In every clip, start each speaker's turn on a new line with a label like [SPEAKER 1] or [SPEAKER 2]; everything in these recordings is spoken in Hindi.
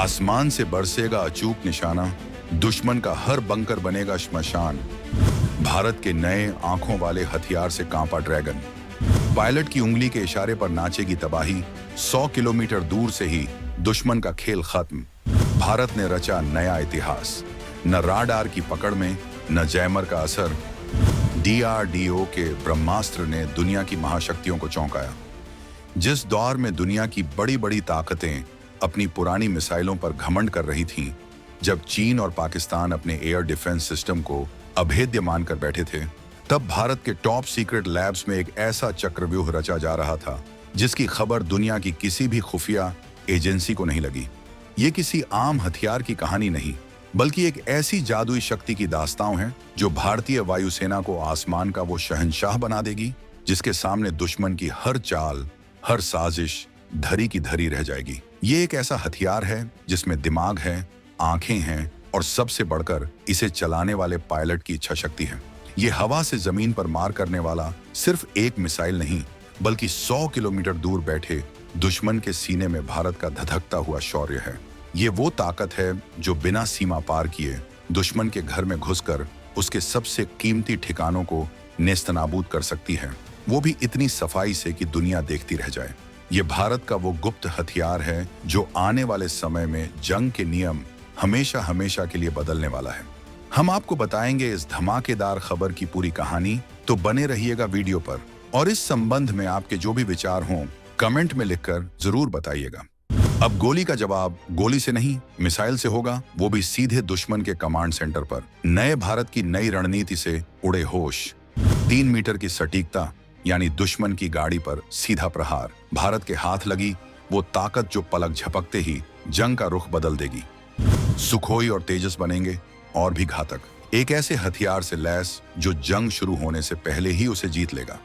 [SPEAKER 1] आसमान से बरसेगा अचूक निशाना, दुश्मन का हर बंकर बनेगा श्मशान। भारत के नए आंखों वाले हथियार से कांपा ड्रैगन, पायलट की उंगली के इशारे पर नाचेगी तबाही। 100 किलोमीटर दूर से ही दुश्मन का खेल खत्म। भारत ने रचा नया इतिहास, न राडार की पकड़ में, न जैमर का असर। DRDO के ब्रह्मास्त्र ने दुनिया की महाशक्तियों को चौंकाया। जिस दौर में दुनिया की बड़ी बड़ी ताकतें अपनी पुरानी मिसाइलों पर घमंड कर रही थीं, जब चीन और पाकिस्तान अपने एयर डिफेंस सिस्टम को अभेद्य मानकर बैठे थे, तब भारत के टॉप सीक्रेट लैब्स में एक ऐसा चक्रव्यूह रचा जा रहा था जिसकी खबर दुनिया की किसी भी खुफिया एजेंसी को नहीं लगी। ये किसी आम हथियार की कहानी नहीं, बल्कि एक ऐसी जादुई शक्ति की दास्तां है जो भारतीय वायुसेना को आसमान का वो शहंशाह बना देगी जिसके सामने दुश्मन की हर चाल, हर साजिश धरी की धरी रह जाएगी। ये एक ऐसा हथियार है जिसमें दिमाग है, आंखें हैं और सबसे बढ़कर इसे चलाने वाले पायलट की इच्छा शक्ति है। ये हवा से जमीन पर मार करने वाला सिर्फ एक मिसाइल नहीं, बल्कि 100 किलोमीटर दूर बैठे दुश्मन के सीने में भारत का धधकता हुआ शौर्य है। ये वो ताकत है जो बिना सीमा पार किए दुश्मन के घर में घुसकर उसके सबसे कीमती ठिकानों को नेस्तनाबूद कर सकती है, वो भी इतनी सफाई से कि दुनिया देखती रह जाए। ये भारत का वो गुप्त हथियार है जो आने वाले समय में जंग के नियम हमेशा हमेशा के लिए बदलने वाला है। हम आपको बताएंगे इस धमाकेदार खबर की पूरी कहानी, तो बने रहिएगा वीडियो पर। और इस संबंध में आपके जो भी विचार हों कमेंट में लिखकर जरूर बताइएगा। अब गोली का जवाब गोली से नहीं, मिसाइल से होगा, वो भी सीधे दुश्मन के कमांड सेंटर पर। नए भारत की नई रणनीति से उड़े होश, 3 मीटर की सटीकता यानी दुश्मन की गाड़ी पर सीधा प्रहार। भारत के हाथ लगी वो ताकत जो पलक झपकते ही जंग का रुख बदल देगी। सुखोई और तेजस बनेंगे और भी घातक, एक ऐसे हथियार से लैस जो जंग शुरू होने से पहले ही उसे जीत लेगा।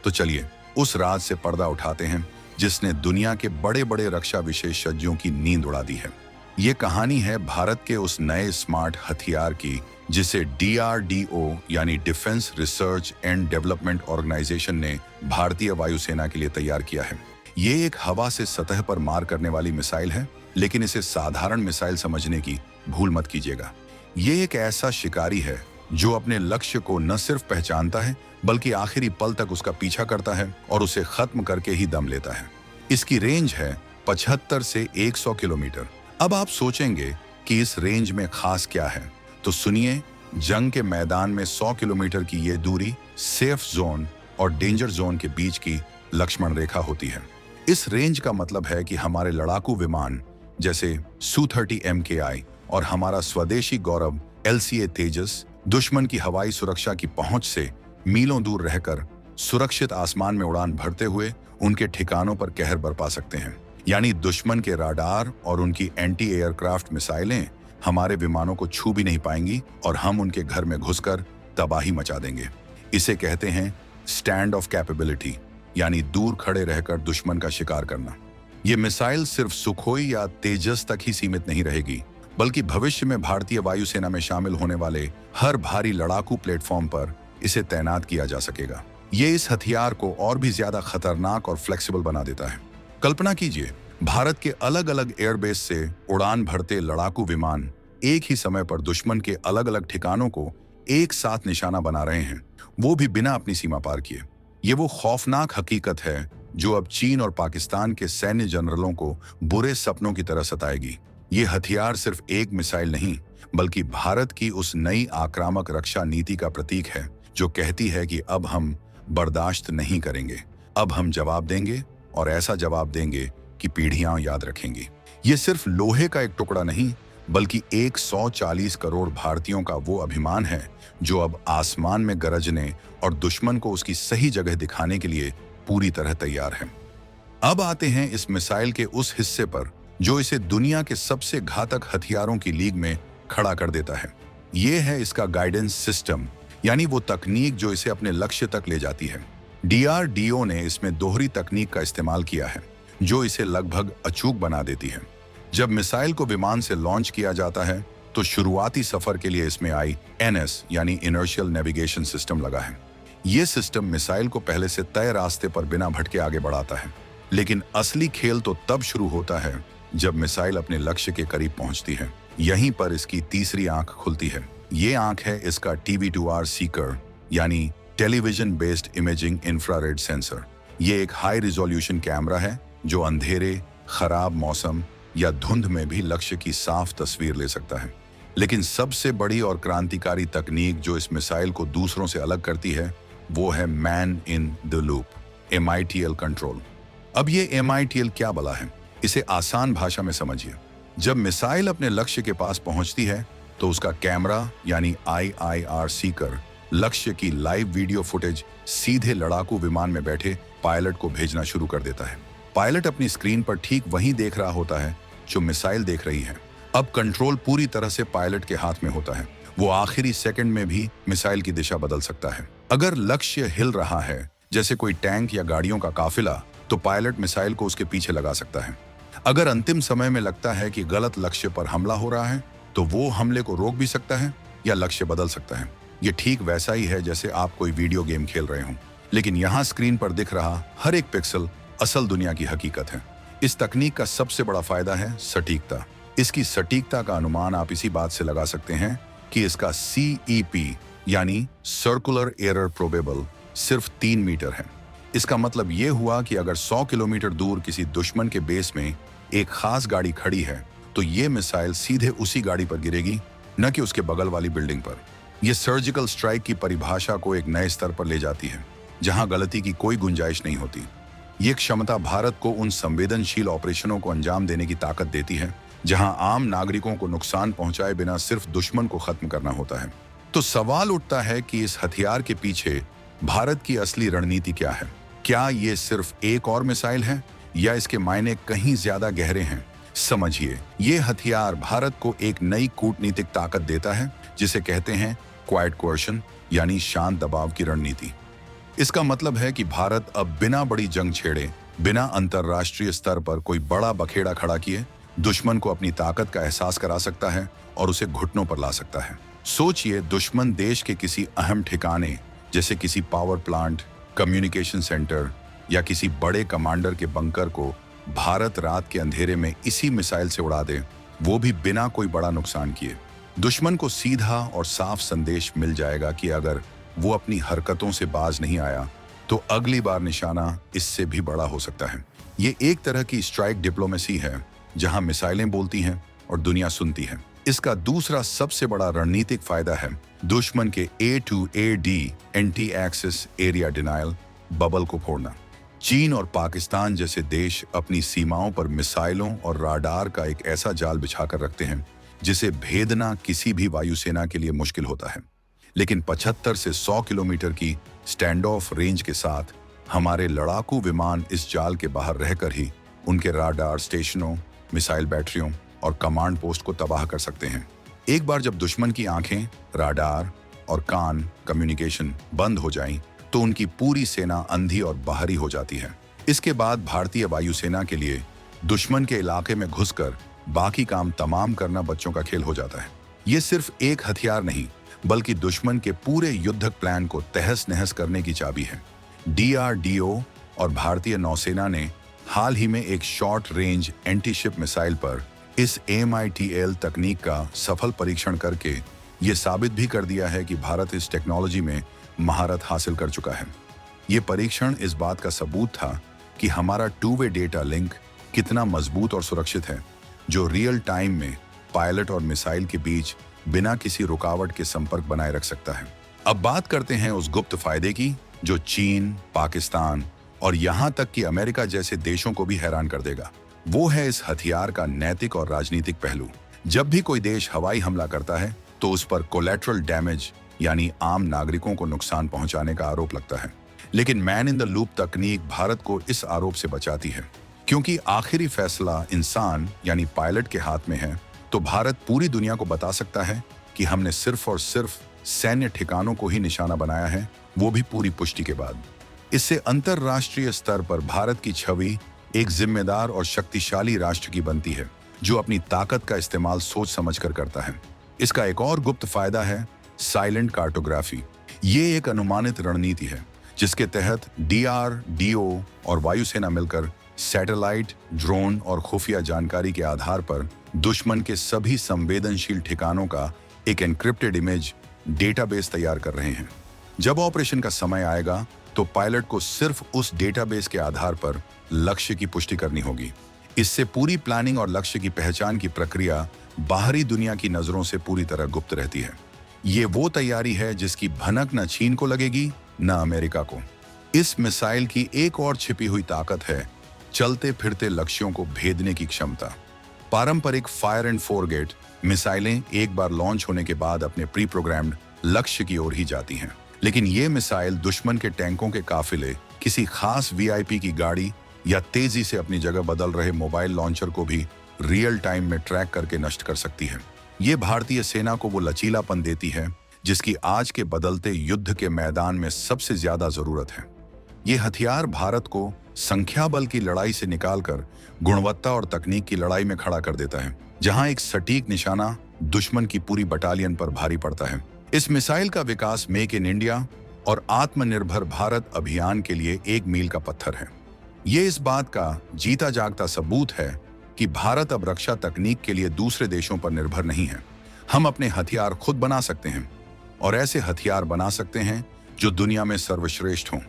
[SPEAKER 1] तो चलिए उस राज से पर्दा उठाते हैं जिसने दुनिया के बड़े बड़े रक्षा विशेषज्ञों की नींद उड़ा दी है। ये कहानी है भारत के उस नए स्मार्ट हथियार की जिसे DRDO यानी defence research and development organisation ने भारतीय वायुसेना के लिए तैयार किया है। ये एक हवा से सतह पर मार करने वाली मिसाइल है, लेकिन इसे साधारण मिसाइल समझने की भूल मत कीजिएगा। ये एक ऐसा शिकारी है जो अपने लक्ष्य को न सिर्फ पहचानता है बल्कि आखिरी पल तक उसका पीछा करता है और उसे खत्म करके ही दम लेता है। इसकी रेंज है 75 से 100 किलोमीटर। अब आप सोचेंगे कि इस रेंज में खास क्या है, तो सुनिए। जंग के मैदान में 100 किलोमीटर की ये दूरी सेफ जोन और डेंजर जोन के बीच की लक्ष्मण रेखा होती है। इस रेंज का मतलब है कि हमारे लड़ाकू विमान जैसे Su-30 MKI और हमारा स्वदेशी गौरव LCA तेजस दुश्मन की हवाई सुरक्षा की पहुंच से मीलों दूर रहकर सुरक्षित आसमान में उड़ान भरते हुए उनके ठिकानों पर कहर बरपा सकते हैं। यानी दुश्मन के राडार और उनकी एंटी एयरक्राफ्ट मिसाइलें हमारे विमानों को छू भी नहीं पाएंगी और हम उनके घर में घुसकर तबाही मचा देंगे। इसे कहते हैं स्टैंड ऑफ कैपेबिलिटी, यानी दूर खड़े रहकर दुश्मन का शिकार करना। ये मिसाइल सिर्फ सुखोई या तेजस तक ही सीमित नहीं रहेगी, बल्कि भविष्य में भारतीय वायुसेना में शामिल होने वाले हर भारी लड़ाकू प्लेटफॉर्म पर इसे तैनात किया जा सकेगा। ये इस हथियार को और भी ज्यादा खतरनाक और फ्लेक्सिबल बना देता है। कल्पना कीजिए, भारत के अलग अलग एयरबेस से उड़ान भरते लड़ाकू विमान एक ही समय पर दुश्मन के अलग अलग ठिकानों को एक साथ निशाना बना रहे हैं, वो भी बिना अपनी सीमा पार किए। ये वो खौफनाक हकीकत है जो अब चीन और पाकिस्तान के सैन्य जनरलों को बुरे सपनों की तरह सताएगी। ये हथियार सिर्फ एक मिसाइल नहीं, बल्कि भारत की उस नई आक्रामक रक्षा नीति का प्रतीक है जो कहती है कि अब हम बर्दाश्त नहीं करेंगे, अब हम जवाब देंगे और ऐसा जवाब देंगे कि पीढ़ियां याद रखेंगी। ये सिर्फ लोहे का एक टुकड़ा नहीं, बल्कि 140 करोड़ भारतीयों का वो अभिमान है जो अब आसमान में गरजने और दुश्मन को उसकी सही जगह दिखाने के लिए पूरी तरह तैयार है। अब आते हैं इस मिसाइल के उस हिस्से पर जो इसे दुनिया के सबसे घातक हथियारों की लीग में खड़ा कर देता है। ये है इसका गाइडेंस सिस्टम, यानी वो तकनीक जो इसे अपने लक्ष्य तक ले जाती है। DRDO ने इसमें दोहरी तकनीक का इस्तेमाल किया है जो इसे लगभग अचूक बना देती है। जब मिसाइल को विमान से लॉन्च किया जाता है तो शुरुआती सफर के लिए इसमें INS यानी इनर्शियल नेविगेशन सिस्टम लगा है। ये सिस्टम मिसाइल को पहले से तय रास्ते पर बिना भटके आगे बढ़ाता है। लेकिन असली खेल तो तब शुरू होता है जब मिसाइल अपने लक्ष्य के करीब पहुंचती है। यहीं पर इसकी तीसरी आंख खुलती है। ये आंख है इसका TV2R सीकर यानी television based imaging infrared sensor. ये एक हाई रिजोल्यूशन कैमरा है जो अंधेरे, खराब मौसम या धुंध में भी लक्ष्य की साफ तस्वीर ले सकता है। लेकिन सबसे बड़ी और क्रांतिकारी तकनीक जो इस मिसाइल को दूसरों से अलग करती है वो है man in the loop, MITL control. अब ये MITL क्या भला है, इसे आसान भाषा में समझिए। जब मिसाइल अपने लक्ष्य के पास पहुंचती है तो उसका कैमरा यानी IIR सीकर लक्ष्य की लाइव वीडियो फुटेज सीधे लड़ाकू विमान में बैठे पायलट को भेजना शुरू कर देता है। पायलट अपनी स्क्रीन पर ठीक वही देख रहा होता है जो मिसाइल देख रही है। अब कंट्रोल पूरी तरह से पायलट के हाथ में होता है। वो आखिरी सेकंड में भी मिसाइल की दिशा बदल सकता है। अगर लक्ष्य हिल रहा है, जैसे कोई टैंक या गाड़ियों का काफिला, तो पायलट मिसाइल को उसके पीछे लगा सकता है। अगर अंतिम समय में लगता है कि गलत लक्ष्य पर हमला हो रहा है, तो वो हमले को रोक भी सकता है या लक्ष्य बदल सकता है। ये ठीक वैसा ही है जैसे आप कोई वीडियो गेम खेल रहे हों, लेकिन यहाँ स्क्रीन पर दिख रहा हर एक पिक्सल असल दुनिया की हकीकत है। इस तकनीक का सबसे बड़ा फायदा है सटीकता। इसकी सटीकता का अनुमान आप इसी बात से लगा सकते हैं कि इसका CEP यानी सर्कुलर एरर प्रोबेबल सिर्फ 3 मीटर है। इसका मतलब ये हुआ कि अगर 100 किलोमीटर दूर किसी दुश्मन के बेस में एक खास गाड़ी खड़ी है तो ये मिसाइल सीधे उसी गाड़ी पर गिरेगी, न कि उसके बगल वाली बिल्डिंग पर। यह सर्जिकल स्ट्राइक की परिभाषा को एक नए स्तर पर ले जाती है जहां गलती की कोई गुंजाइश नहीं होती। ये क्षमता भारत को उन संवेदनशील ऑपरेशनों को अंजाम देने की ताकत देती है जहां आम नागरिकों को नुकसान पहुंचाए बिना सिर्फ दुश्मन को खत्म करना होता है। तो सवाल उठता है कि इस हथियार के पीछे भारत की असली रणनीति क्या है? क्या ये सिर्फ एक और मिसाइल है या इसके मायने कहीं ज्यादा गहरे हैं? समझिए, ये हथियार भारत को एक नई कूटनीतिक ताकत देता है जिसे कहते हैं क्वाइट कोएर्शन यानी शांत दबाव की रणनीति। इसका मतलब है कि भारत अब बिना बड़ी जंग छेड़े, बिना अंतरराष्ट्रीय स्तर पर कोई बड़ा बखेड़ा खड़ा किए दुश्मन को अपनी ताकत का एहसास करा सकता है और उसे घुटनों पर ला सकता है। सोचिए, दुश्मन देश के किसी अहम ठिकाने जैसे किसी पावर प्लांट, कम्युनिकेशन सेंटर या किसी बड़े कमांडर के बंकर को भारत रात के अंधेरे में इसी मिसाइल से उड़ा दे, वो भी बिना कोई बड़ा नुकसान किए। दुश्मन को सीधा और साफ संदेश मिल जाएगा कि अगर वो अपनी हरकतों से बाज नहीं आया तो अगली बार निशाना इससे भी बड़ा हो सकता है। ये एक तरह की स्ट्राइक डिप्लोमेसी है जहां मिसाइलें बोलती हैं और दुनिया सुनती है। इसका दूसरा सबसे बड़ा रणनीतिक फायदा है दुश्मन के A to AD anti access area denial bubble को फोड़ना। चीन और पाकिस्तान जैसे देश अपनी सीमाओं पर मिसाइलों और राडार का एक ऐसा जाल बिछाकर रखते हैं जिसे भेदना किसी भी वायुसेना के लिए मुश्किल होता है। लेकिन 75 से 100 किलोमीटर की स्टैंड ऑफ रेंज के साथ हमारे लड़ाकू विमान इस जाल के बाहर रहकर ही उनके राडार स्टेशनों, मिसाइल बैटरियों और कमांड पोस्ट को तबाह कर सकते हैं। एक बार जब दुश्मन की आंखें, राडार और कान, कम्युनिकेशन बंद हो जाएं, तो उनकी पूरी सेना अंधी और बाहरी हो जाती है। इसके बाद भारतीय वायुसेना के लिए दुश्मन के इलाके में घुसकर बाकी काम तमाम करना बच्चों का खेल हो जाता है। ये सिर्फ एक हथियार नहीं, बल्कि दुश्मन के पूरे युद्धक प्लान को तहस नहस करने की चाबी है। DRDO और भारतीय नौसेना ने हाल ही में एक short range anti ship missile पर इस MITL तकनीक का सफल परीक्षण करके ये साबित भी कर दिया है कि भारत इस टेक्नोलॉजी में महारत हासिल कर चुका है। ये परीक्षण इस बात का सबूत था कि हमारा टू वे डेटा लिंक कितना मजबूत और सुरक्षित है, जो रियल टाइम में पायलट और मिसाइल के बीच बिना किसी रुकावट के संपर्क बनाए रख सकता है। अब बात करते हैं उस गुप्त फायदे की जो चीन, पाकिस्तान और यहाँ तक कि अमेरिका जैसे देशों को भी हैरान कर देगा। वो है इस हथियार का नैतिक और राजनीतिक पहलू। जब भी कोई देश हवाई हमला करता है तो उस पर कोलैटरल डैमेज यानी आम नागरिकों को नुकसान पहुंचाने का आरोप लगता है। लेकिन मैन इन द लूप तकनीक भारत को इस आरोप से बचाती है, क्योंकि आखिरी फैसला इंसान यानी पायलट के हाथ में है। तो भारत पूरी दुनिया को बता सकता है कि हमने सिर्फ और सिर्फ सैन्य ठिकानों को ही निशाना बनाया है, वो भी पूरी पुष्टि के बाद। इससे अंतरराष्ट्रीय स्तर पर भारत की छवि एक जिम्मेदार और शक्तिशाली राष्ट्र की बनती है, जो अपनी ताकत का इस्तेमाल सोच समझकर करता है। इसका एक और गुप्त फायदा है साइलेंट कार्टोग्राफी। ये एक अनुमानित रणनीति है जिसके तहत DRDO और वायुसेना मिलकर सैटेलाइट, ड्रोन और खुफिया जानकारी के आधार पर दुश्मन के सभी संवेदनशील ठिकानों का एक एन्क्रिप्टेड इमेज डेटाबेस तैयार कर रहे हैं। जब ऑपरेशन का समय आएगा तो पायलट को सिर्फ उस डेटाबेस के आधार पर लक्ष्य की पुष्टि करनी होगी। इससे पूरी प्लानिंग और लक्ष्य की पहचान की प्रक्रिया बाहरी दुनिया की नजरों से पूरी तरह गुप्त रहती है। ये वो तैयारी है जिसकी भनक न चीन को लगेगी न अमेरिका को। इस मिसाइल की एक और छिपी हुई ताकत है चलते फिरते लक्ष्यों को भेदने की क्षमता। पारंपरिक फायर एंड फोरगेट मिसाइलें एक बार लॉन्च होने के बाद अपने प्री प्रोग्राम्ड लक्ष्य की ओर ही जाती हैं, लेकिन ये मिसाइल दुश्मन के टैंकों के काफिले, किसी खास वीआईपी की गाड़ी या तेजी से अपनी जगह बदल रहे मोबाइल लॉन्चर को भी रियल टाइम में ट्रैक करके नष्ट कर सकती है। ये भारतीय सेना को वो लचीलापन देती है जिसकी आज के बदलते युद्ध के मैदान में सबसे ज्यादा जरूरत है। ये हथियार भारत को संख्या बल की लड़ाई से निकालकर गुणवत्ता और तकनीक की लड़ाई में खड़ा कर देता है, जहां एक सटीक निशाना दुश्मन की पूरी बटालियन पर भारी पड़ता है। इस मिसाइल का विकास मेक इन इंडिया और आत्मनिर्भर भारत अभियान के लिए एक मील का पत्थर है। ये इस बात का जीता जागता सबूत है कि भारत अब रक्षा तकनीक के लिए दूसरे देशों पर निर्भर नहीं है। हम अपने हथियार खुद बना सकते हैं और ऐसे हथियार बना सकते हैं जो दुनिया में सर्वश्रेष्ठ हों।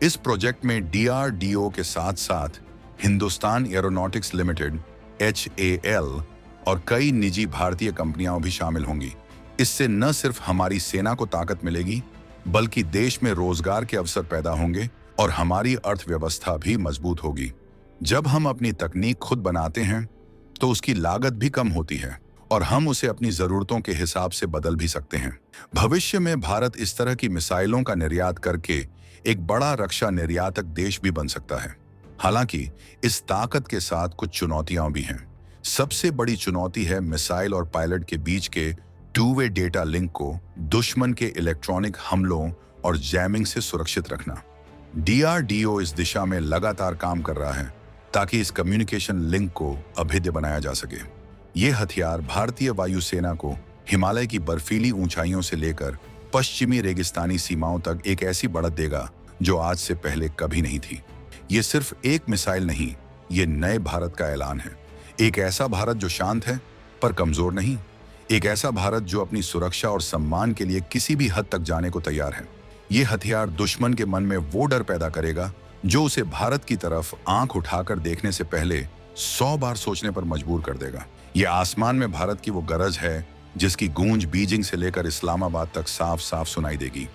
[SPEAKER 1] इस प्रोजेक्ट में DRDO के साथ साथ हिंदुस्तान एरोनॉटिक्स लिमिटेड HAL और कई निजी भारतीय कंपनियां भी शामिल होंगी। इससे न सिर्फ हमारी सेना को ताकत मिलेगी, बल्कि देश में रोजगार के अवसर पैदा होंगे और हमारी अर्थव्यवस्था भी मजबूत होगी। जब हम अपनी तकनीक खुद बनाते हैं तो उसकी लागत भी कम होती है और हम उसे अपनी जरूरतों के हिसाब से बदल भी सकते हैं। भविष्य में भारत इस तरह की मिसाइलों का निर्यात करके एक बड़ा रक्षा निर्यातक देश भी बन सकता है। हालांकि इस ताकत के साथ कुछ चुनौतियां भी हैं। सबसे बड़ी चुनौती है मिसाइल और पायलट के बीच के टू वे डेटा लिंक को दुश्मन के इलेक्ट्रॉनिक हमलों और जैमिंग से सुरक्षित रखना। DRDO इस दिशा में लगातार काम कर रहा है ताकि इस कम्युनिकेशन लिंक को अभेद्य बनाया जा सके। ये हथियार भारतीय वायुसेना को हिमालय की बर्फीली ऊंचाइयों से लेकर पश्चिमी रेगिस्तानी सीमाओं तक एक ऐसी बढ़त देगा जो आज से पहले कभी नहीं थी। ये सिर्फ एक मिसाइल नहीं, ये नए भारत का ऐलान है। एक ऐसा भारत जो शांत है पर कमजोर नहीं, एक ऐसा भारत जो अपनी सुरक्षा और सम्मान के लिए किसी भी हद तक जाने को तैयार है। ये हथियार दुश्मन के मन में वो डर पैदा करेगा जो उसे भारत की तरफ आंख उठाकर देखने से पहले 100 बार सोचने पर मजबूर कर देगा। ये आसमान में भारत की वो गरज है जिसकी गूंज बीजिंग से लेकर इस्लामाबाद तक साफ साफ सुनाई देगी।